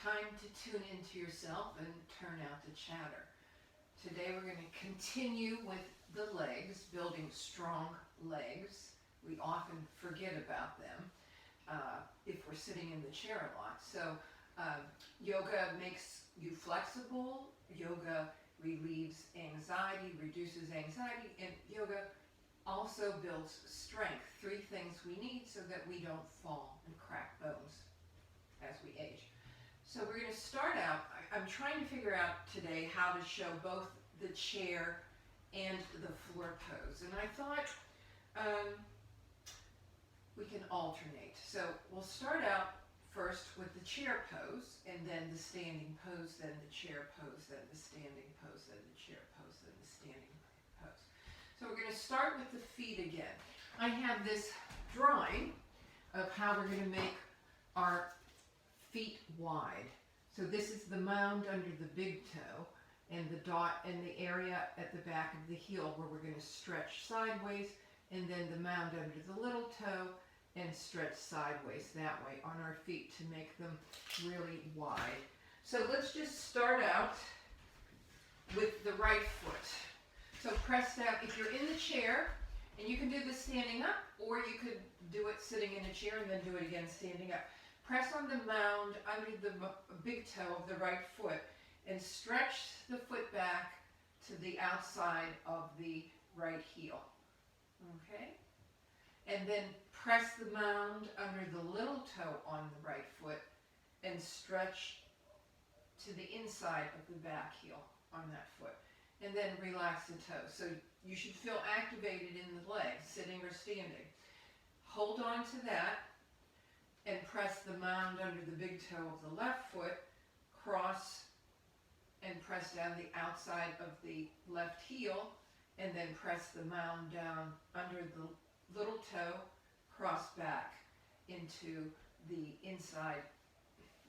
time to tune into yourself and turn out the chatter. Today we're going to continue with the legs, building strong legs. We often forget about them if we're sitting in the chair a lot. So yoga makes you flexible. Yoga relieves anxiety, reduces anxiety, and yoga also builds strength. 3 things we need so that we don't fall and crack bones as we age. So we're going to start out, I'm trying to figure out today how to show both the chair and the floor pose. And I thought we can alternate. So we'll start out first with the chair pose, and then the standing pose, then the chair pose, then the standing pose, then the chair pose, then the standing pose. So we're going to start with the feet again. I have this drawing of how we're going to make our feet wide. So this is the mound under the big toe, and the dot and the area at the back of the heel where we're going to stretch sideways, and then the mound under the little toe and stretch sideways that way on our feet to make them really wide. So let's just start out with the right foot. So press down, if you're in the chair, and you can do this standing up, or you could do it sitting in a chair and then do it again standing up. Press on the mound under the big toe of the right foot and stretch the foot back to the outside of the right heel. Okay? And then press the mound under the little toe on the right foot and stretch to the inside of the back heel on that foot. And then relax the toes. So you should feel activated in the legs, sitting or standing. Hold on to that and press the mound under the big toe of the left foot, cross and press down the outside of the left heel, and then press the mound down under the little toe, cross back into the inside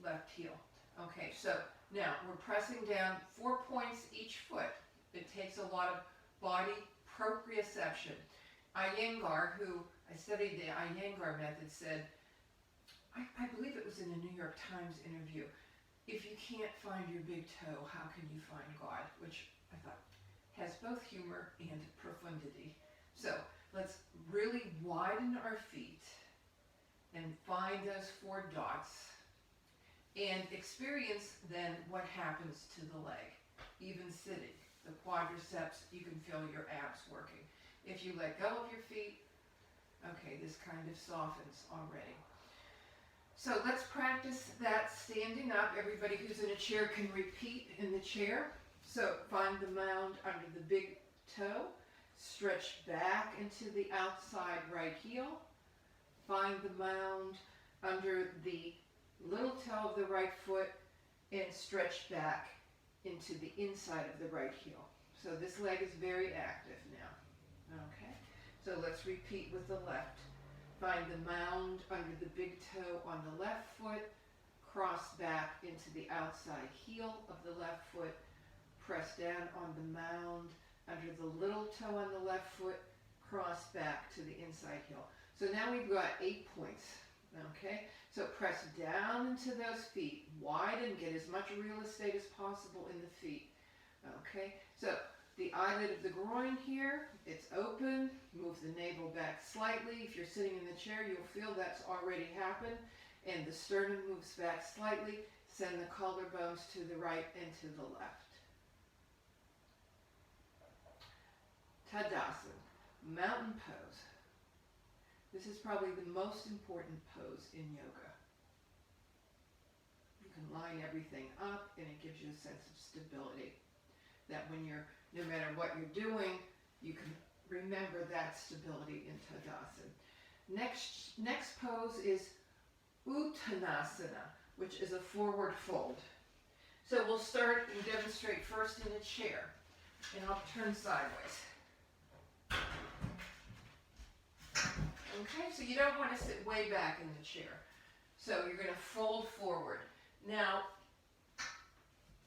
left heel. Okay, so now we're pressing down 4 points each foot. It takes a lot of body proprioception. Iyengar, who I studied the Iyengar method, said, I believe it was in a New York Times interview, if you can't find your big toe, how can you find God? Which I thought has both humor and profundity. So let's really widen our feet and find those 4 dots and experience then what happens to the leg, even sitting. The quadriceps, you can feel your abs working. If you let go of your feet, okay, this kind of softens already. So let's practice that standing up. Everybody who's in a chair can repeat in the chair. So find the mound under the big toe, stretch back into the outside right heel. Find the mound under the little toe of the right foot and stretch back into the inside of the right heel. So this leg is very active now. Okay, so let's repeat with the left. Find the mound under the big toe on the left foot, cross back into the outside heel of the left foot, press down on the mound under the little toe on the left foot, cross back to the inside heel. So now we've got 8 points. Okay, so press down into those feet, widen, get as much real estate as possible in the feet. Okay, so the eyelid of the groin here, it's open, move the navel back slightly. If you're sitting in the chair, you'll feel that's already happened. And the sternum moves back slightly, send the collarbones to the right and to the left. Tadasana, mountain pose. This is probably the most important pose in yoga. You can line everything up and it gives you a sense of stability. That when you're, no matter what you're doing, you can remember that stability in Tadasana. Next pose is Uttanasana, which is a forward fold. So we'll start and demonstrate first in a chair. And I'll turn sideways. Okay, so you don't want to sit way back in the chair. So you're going to fold forward. Now,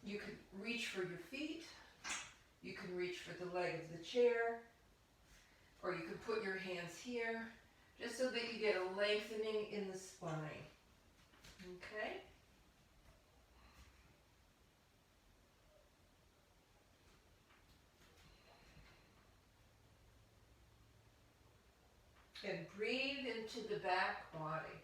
you can reach for your feet. You can reach for the leg of the chair. Or you can put your hands here, just so that you get a lengthening in the spine. Okay? And breathe into the back body.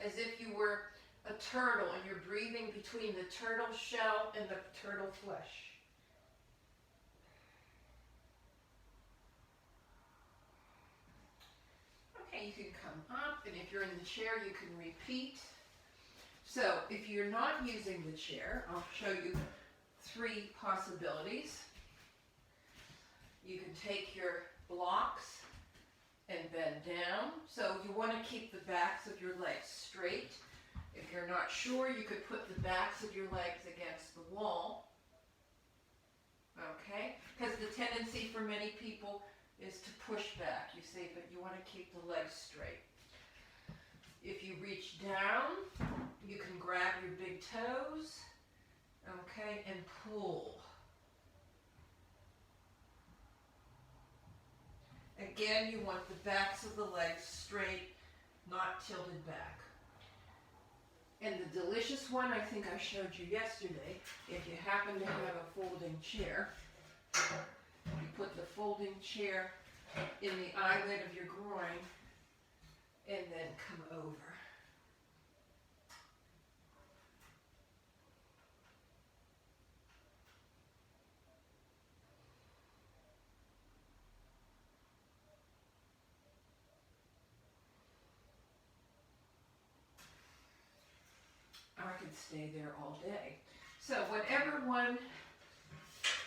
As if you were a turtle and you're breathing between the turtle shell and the turtle flesh. Okay, you can come up, and if you're in the chair, you can repeat. So, if you're not using the chair, I'll show you 3 possibilities. You can take your blocks and bend down. So you want to keep the backs of your legs straight. If you're not sure, you could put the backs of your legs against the wall. Okay? Because the tendency for many people is to push back, you see, but you want to keep the legs straight. If you reach down, you can grab your big toes, okay, and pull. Again, you want the backs of the legs straight, not tilted back. And the delicious one I think I showed you yesterday, if you happen to have a folding chair, you put the folding chair in the eyelid of your groin and then come over. I could stay there all day. So whatever one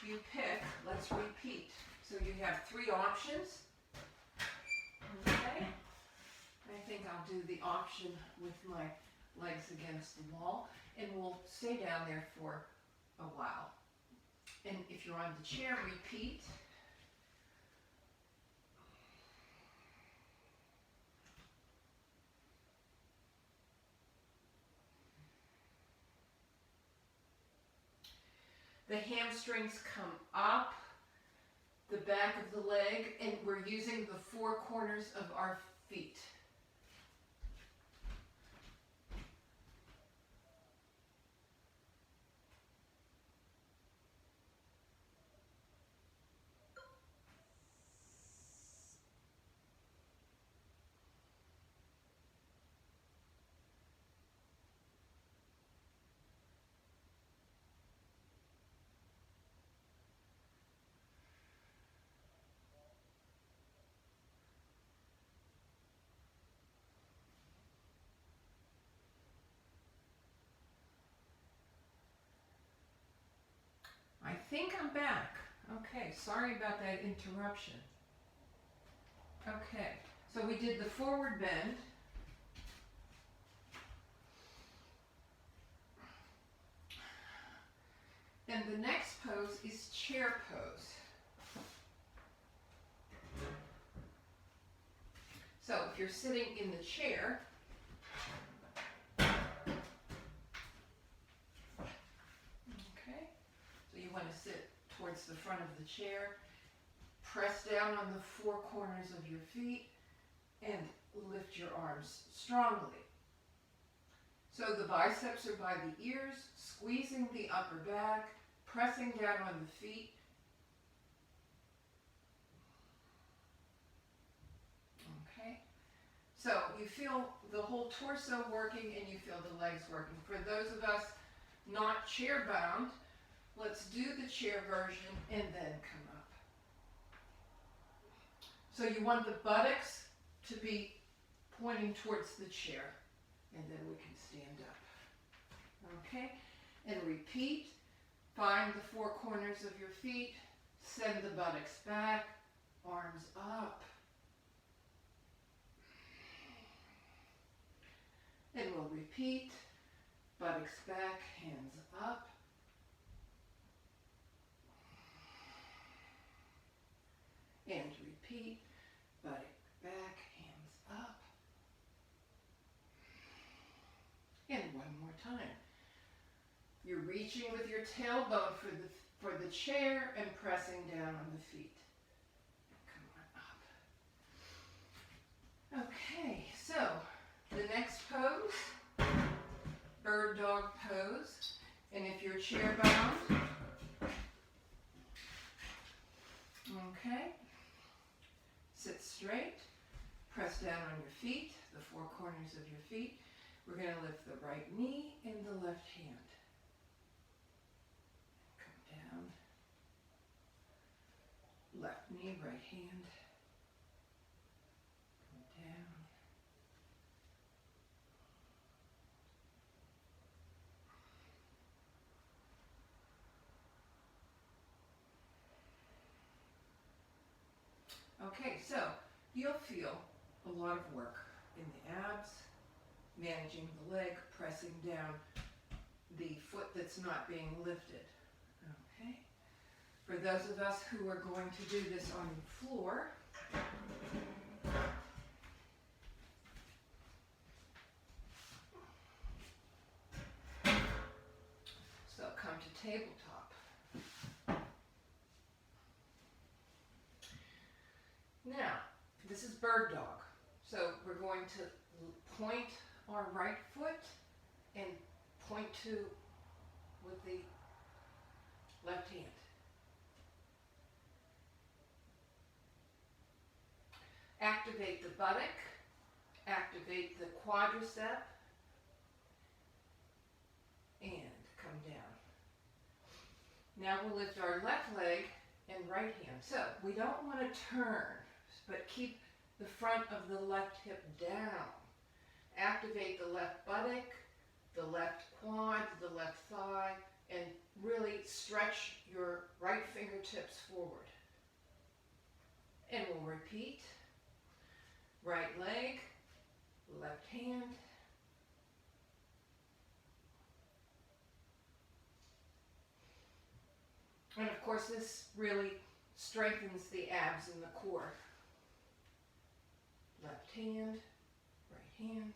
you pick, let's repeat. So you have 3 options. Okay. I think I'll do the option with my legs against the wall, and we'll stay down there for a while. And if you're on the chair, repeat. The hamstrings come up, the back of the leg, and we're using the 4 corners of our feet. I think I'm back. Okay, sorry about that interruption. Okay, so we did the forward bend. And the next pose is chair pose. So if you're sitting in the chair, you want to sit towards the front of the chair, press down on the 4 corners of your feet, and lift your arms strongly. So the biceps are by the ears, squeezing the upper back, pressing down on the feet. Okay, so you feel the whole torso working and you feel the legs working. For those of us not chair bound, let's do the chair version and then come up. So you want the buttocks to be pointing towards the chair, and then we can stand up. Okay, and repeat. Find the 4 corners of your feet, send the buttocks back, arms up. And we'll repeat. Buttocks back, hands up. And repeat, buttock back, hands up. And one more time. You're reaching with your tailbone for the chair and pressing down on the feet. Come on up. Okay, so the next pose, bird dog pose. And if you're chair bound, Okay. Sit straight. Press down on your feet, the four corners of your feet. We're going to lift the right knee and the left hand. Come down. Left knee, right hand. Come down. Okay, so you'll feel a lot of work in the abs, managing the leg, pressing down the foot that's not being lifted. Okay. For those of us who are going to do this on the floor, so come to tabletop. Now, this is bird dog. So we're going to point our right foot and point to with the left hand. Activate the buttock, activate the quadricep, and come down. Now we'll lift our left leg and right hand. So we don't want to turn, but keep the front of the left hip down. Activate the left buttock, the left quad, the left thigh, and really stretch your right fingertips forward. And we'll repeat. Right leg, left hand. And of course this really strengthens the abs and the core. Left hand, right hand.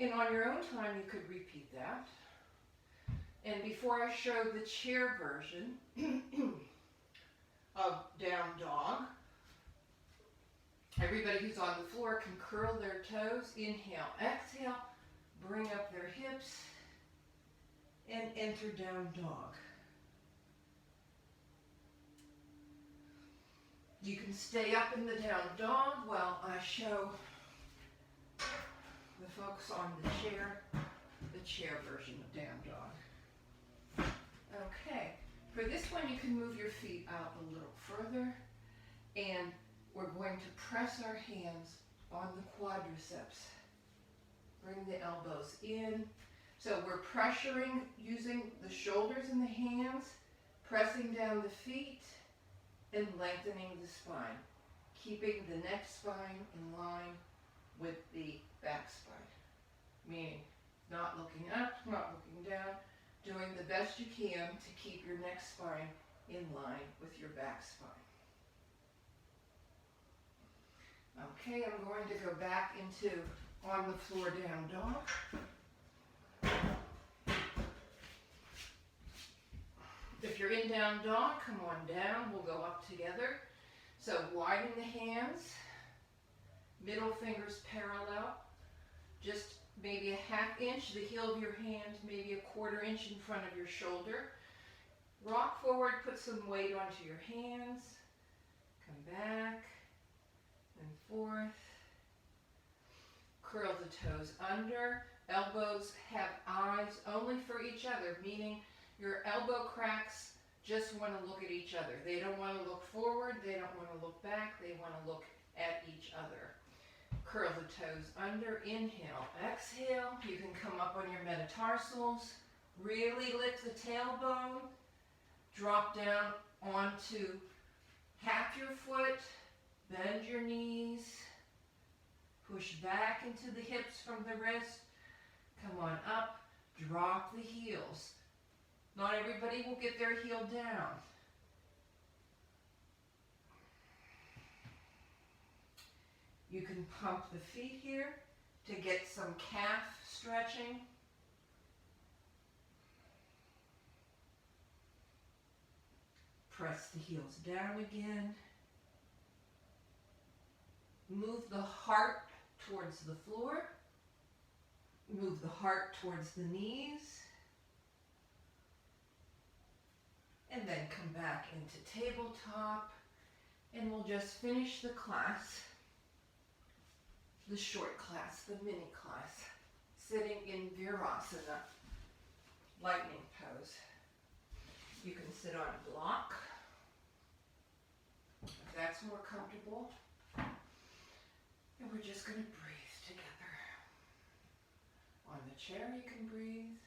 And on your own time you could repeat that. And before I show the chair version of down dog, everybody who's on the floor can curl their toes. Inhale, exhale, bring up their hips, and enter down dog. You can stay up in the down dog while I show the folks on the chair version of down dog. Okay, for this one you can move your feet out a little further, and we're going to press our hands on the quadriceps. Bring the elbows in. So we're pressuring using the shoulders and the hands, pressing down the feet, and lengthening the spine, keeping the neck spine in line with the back spine, meaning not looking up, not looking down, doing the best you can to keep your neck spine in line with your back spine. Okay, I'm going to go back into on the floor down dog. If you're in down dog, come on down. We'll go up together. So widen the hands, middle fingers parallel, just maybe a ½ inch, the heel of your hand, maybe a ¼ inch in front of your shoulder. Rock forward, put some weight onto your hands. Come back and forth. Curl the toes under. Elbows have eyes only for each other, meaning your elbow cracks just want to look at each other. They don't want to look forward, they don't want to look back, they want to look at each other. Curl the toes under, inhale, exhale. You can come up on your metatarsals, really lift the tailbone, drop down onto half your foot, bend your knees, push back into the hips from the wrist, come on up, drop the heels. Not everybody will get their heel down. You can pump the feet here to get some calf stretching. Press the heels down again. Move the heart towards the floor. Move the heart towards the knees. And then come back into tabletop, and we'll just finish the class, the short class, the mini class, sitting in Virasana, lightning pose. You can sit on a block if that's more comfortable. And we're just going to breathe together. On the chair you can breathe.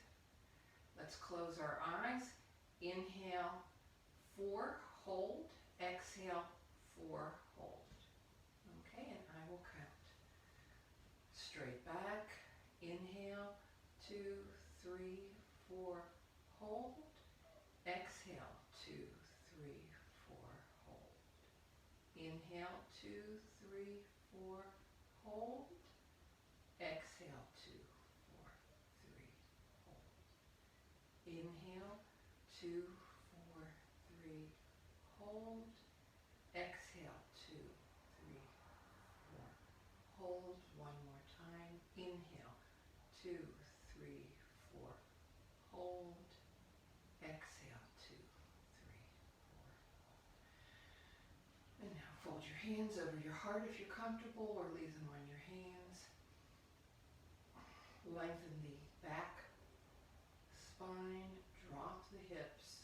Let's close our eyes. Inhale, 4, hold. Exhale, 4, hold. Okay, and I will count. Straight back. Inhale, 2, 3, 4, hold. Exhale, 2, 3, 4, hold. Inhale, 2, 3, 4, hold. Exhale, 2, 4, 3, hold. Inhale, 2, 4, 3, hold. Exhale, 2, 3, 4, hold. One more time. Inhale, 2, 3, 4, hold. Exhale, 2, 3, 4. And now fold your hands over your heart if you're comfortable, or leave them on your hands. Lengthen the back, spine, drop the hips.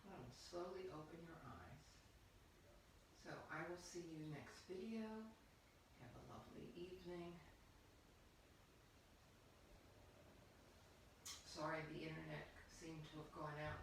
And slowly open your eyes. So I will see you next video. Have a lovely evening. Sorry, the internet seemed to have gone out